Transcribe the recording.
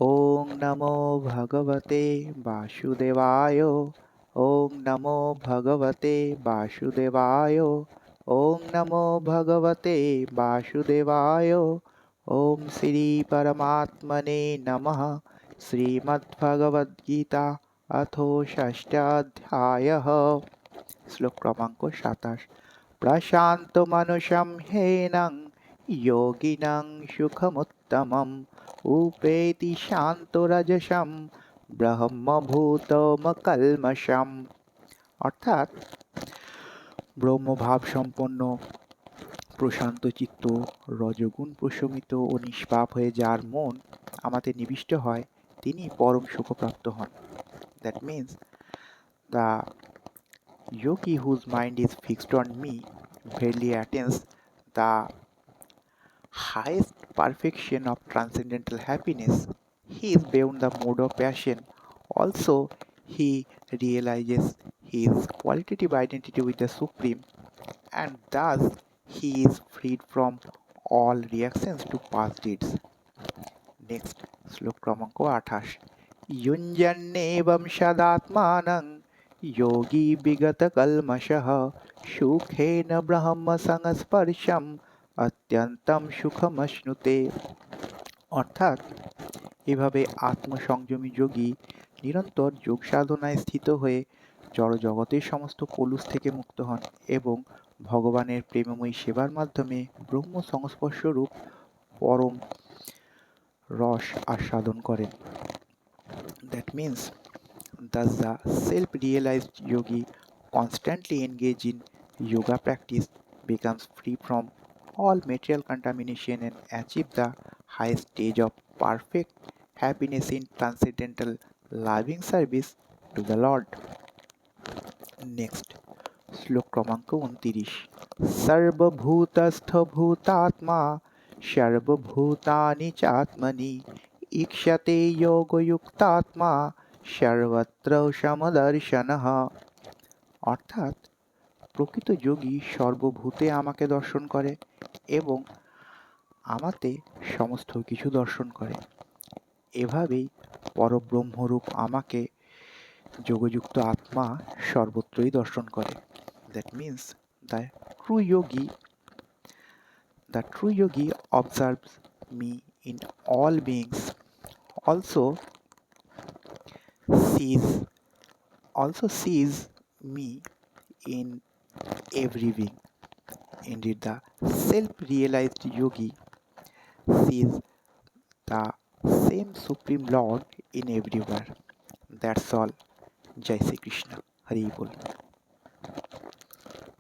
ॐ नमो भगवते वासुदेवाय। ॐ नमो भगवते वासुदेवाय। ॐ नमो भगवते वासुदेवाय। ॐ श्री परमात्मने नमः। श्रीमद्भगवद्गीता अथो षष्ठाध्यायः। श्लोक क्रमांक 27। प्रशान्तमनुषं ह्येनं योगिनं सुखमुत्तमम् उपेति শান্তরজসম ব্রহ্মভূতমকল্মষম। অর্থাৎ ব্রহ্মভাব সম্পন্ন প্রশান্ত চিত্ত, রজগুণ প্রশমিত ও নিষ্পাপ হয়ে যার মন আমাতে নিবিষ্ট হয় তিনি পরম সুখপ্রাপ্ত হন। That means the yogi whose mind is fixed on me verily attains the highest perfection of transcendental happiness. He is beyond the mode of passion. Also, he realizes his qualitative identity with the Supreme, and thus he is freed from all reactions to past deeds. Next, শ্লোক ক্রমাঙ্ক 28। युञ्जन्नेवं सदात्मानं योगी विगतकल्मषः सुखेन ब्रह्मसंस्पर्शम् অত্যন্তম সুখমশ্নুতে। অর্থাৎ এভাবে আত্মসংযমী যোগী নিরন্তর যোগ সাধনায় স্থিত হয়ে জড়জগতের সমস্ত কলুষ থেকে মুক্ত হন এবং ভগবানের প্রেমময়ী সেবার মাধ্যমে ব্রহ্ম সংস্পর্শরূপ পরম রস আস্বাদন করেন। That means thus the self-realized yogi constantly engaged in yoga practice becomes free from all material contamination and achieve the highest stage of perfect happiness in transcendental loving service to the Lord. Next, শ্লোক ক্রমাঙ্ক 29। সর্বভূতস্থ ভূতাত্মা সর্বভূতানি চাত্মনি ঈক্ষতে যোগযুক্তাত্মা সর্বত্র সমদর্শনঃ। অর্থাৎ প্রকৃত যোগী সর্বভূতে আমাকে দর্শন করে এবং আমাতে সমস্ত কিছু দর্শন করে। এভাবেই পরব্রহ্মরূপ আমাকে যোগযুক্ত আত্মা সর্বত্রই দর্শন করে। That means the true Yogi observes me in all beings, also sees me in every being. Indeed, the self-realized yogi sees the same Supreme Lord in everywhere. That's all. Jai Shri Krishna. Hari Bol.